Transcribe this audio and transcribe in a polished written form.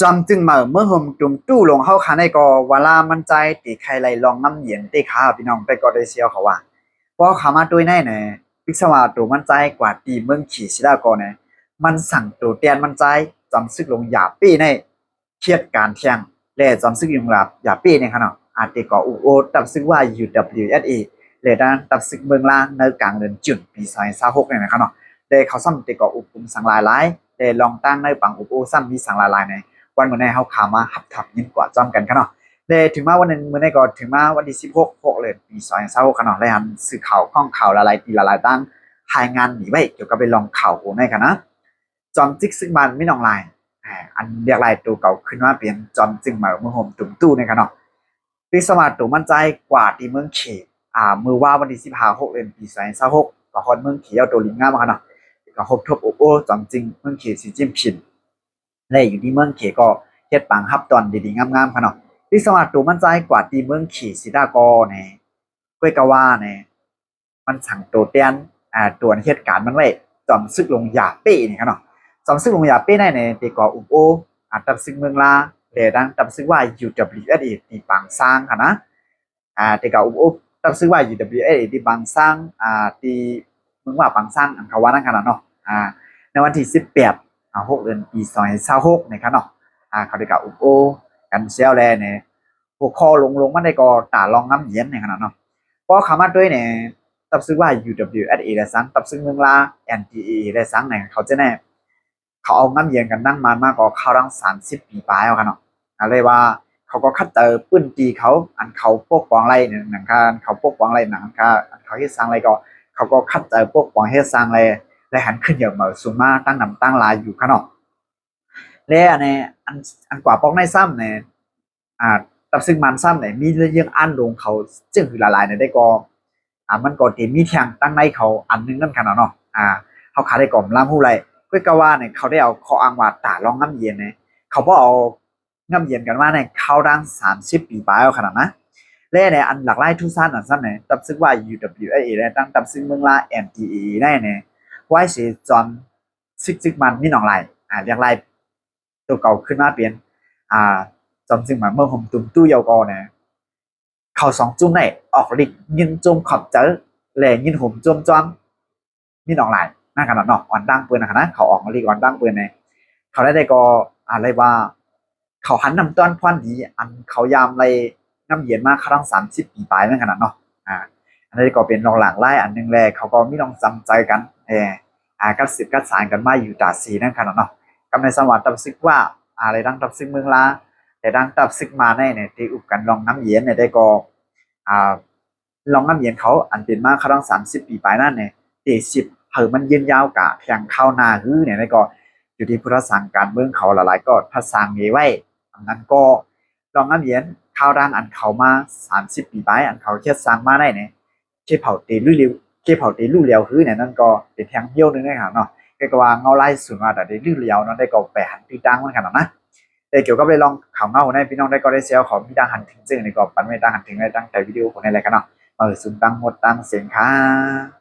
จำจึงมาเมื่อห่มจุ่มตู้ลงเข้าขาในกอเวลามันใจตีใครไหลลองน้ำเย็นตีขาพี่น้องไปก็ได้เชียวเขาว่าเพราะขามาด้วยแน่เนี่ยพิศวาตัวมันใจกว่าตีเมืองขี่ศิลากรเนี่ยมันสั่งตัวเตียนมันใจจำซึกลงหยาปี้ในเครียดการเที่ยงและจำซึกยุงหลับหยาปี้ในขณะอาจตีก่ออุโอตับซึกว่า UWSA เลยด้านตับซึกเมืองล่างในกลางเดือนจุนปี2026เนี่ยนะครับเนาะได้เขาซ้ำตีก่ออุปกรณ์สังหลายหลายได้ลองตั้งในปังอุโอซ้ำมีสังหลายหลายในวันมื้อนี้เฮาขามาหับทับยินกว่าจ้อมกันครับเนาะได้ถึงมาวันนึงมื้อนี้ก็ถึงมาวันที่16เดือนปี2026ครับเนาะแล้วหันสื่อข่าวข้องข่าวหลายๆปีหลายๆตั้งรายงานหนีไว้เกี่ยวกับไปลองข่าวโหในกันนะจอมจิกซึ่งมันไม่นองลายอันเรียกลายตัวเก่าขึ้นมาเปลี่ยนจอมจึงมาเมื่อห่มตุ่มตู้ในกันเนาะพิสมาตัวมั่นใจกว่าที่เมืองเขมือว่าวันที่16เดือนปี2026ก็ฮอดเมืองเขเอาตัวลิงงามมากันเนาะก็ฮบทบโอ้จอมจึงเมืองเขสีจิ้มผินและอยู่ที่เมืองเขก็เฮ็ดปังฮับตอนดีๆงามๆค่ะเนาะพิสมาตัวมั่นใจกว่าที่เมืองเขสิดากอเนี่ยก้วยกะว่าเนี่ยมันสั่งตัวเตียนตัวเหตุการณ์มันไว้จอมซึกลงหยาเป้นี่ครับเนาะจอมซึกลงหยาเป้ได้ในตีก่ออุโอตับซึกเมืองลาเดดังตับซึกว่า UWSA ตีปังสร้างค่ะนะตีก่ออุโอตับซึกว่า UWSA ตีปังสร้างตีเมืองว่าปังสร้างอันเขาว่านั่นขนาดเนาะในวันที่18 6เดือนปี2026นะครับเนาะเขาได้ก่ออุโอกันเซลแลเนี่ยหัวคอลงมันได้ก่อตาลองน้ำเย็นในขนาดเนาะเพราะขามาด้วยเนี่ยตับซึ่งว่า UWSA ได้สังตับซึ่งเมืองลา NTA ได้สังเนี่ยเขาจะแน่เขาเอาน้ำเย็นกันนั่งมากกว่าเขาตั้ง30 ปีปลายเอากันเนาะอะไรว่าเขาก็คัดเจอปื้นตีเขาอันเขาปกป้องไรเนี่ยหนังการเขาปกป้องไรหนังการเขาเฮ็ดสร้างไรก็เขาก็คัดเจอปกป้องเฮ็ดสร้างไรและหันขึ้นอย่างเหมือนสูงมากตั้งนำตั้งลายอยู่ข้างนอกและเนี่ยอันกว่าป้องในซ้ำเนี่ยตับซึ่งมันซ้ำเนี่ยมีเรื่องอันลงเขาจึงคือละลายเนี่ยได้ก็มันก็ที่มีเทียงตั้งในเขาอันนึงนั่นขนาดเนาะเขาขาได้ก่อมล่ามผู้ไรก็กว่าเนี่ยเขาได้เอาข้ออ้างว่าตาลองน้ำเย็นเนี่ยเขาบ่เอาน้ำเย็นกันว่าเนี่ยเขาดัง30 ปีปลายเอาขนาดนะและเนี่ยอันหลักไล่ทุกสั้นอันซ้ำเนี่ยตับซึ่งว่า UWSA เนี่ยตั้งตับซึ่งเมืองลา NTA ได้เนี่ยไว้เสียจอนซึกมันมีหนองไหลเรียกไล่ตัวเก่าขึ้นมาเปลี่ยนจำซึ่งมาเมื่อผมตุ้มตู้ยาวกอเนี่ยเขาสองจุ่มไหนออกลิกยินจุ่มขอบเจอแหล่ยินผมจุ่มจอมมีหนองหลายน่าขนาดเนาะอ่อนดังปืนนะเขาออกมาลีกอ่อนดังปืนเนี่ยเขาได้ก็อะไรว่าเขาหันนำต้นพวันดีอันเขายามไรน้ำเย็นมากเขาต้อง30 ปีปลายนั่นขนาดเนาะอันนี้ก็เป็นรองหลังไล่อันนึงแหละเขาก็ไม่ต้องจำใจกันกัดสิบกัดสารกันมาอยู่ตาสีนั่นขนาดเนาะกำในสวัสดิ์ตับซึกว่าอะไรดังตับซึกเมืองลาแต่ดังตับซึกมาในเนี่ยที่อุบกันลองน้ำเย็นเนี่ยได้ก็ลองน้ำเย็นเขาอันเป็นมากเขาต้อง30 ปีปลายนั่นเนี่ยตี10มันยืนยาวกะเพียงเข้านาฮื้อเนี่ยได้ก็อยู่ที่พุทธสังการเมืองเขาหลายๆก็ทัดสร้างมีไว้อันนั้นก็ลองน้ำเย็นข้าวดังอันเขามา30 ปีปลายอันเขาเชื่อสร้างมาได้เนี่ยเชื่อเผาตีลุยเร็วเชื่อเผาตีลุยเร็วฮื้อเนี่ยนั่นก็เป็นแทงเหี้ยวนึงนะครับเนาะก็ว่าเงาไล่สุดมาแต่ได้ลุยเร็วนั่นได้ก็แปะหันตีตั้งมันขนาดนะแต่เกี่ยวกับไปลองข่าวเงาในพี่น้องได้ก็ได้เซลของพี่ดังหันถึงซึ่งในก็ปันไม่ดังหันถึงในตั้งแต่วิดีโอของในอะไรกันเนาะซุ่มตั้งหมดตั้งเสียงค่ะ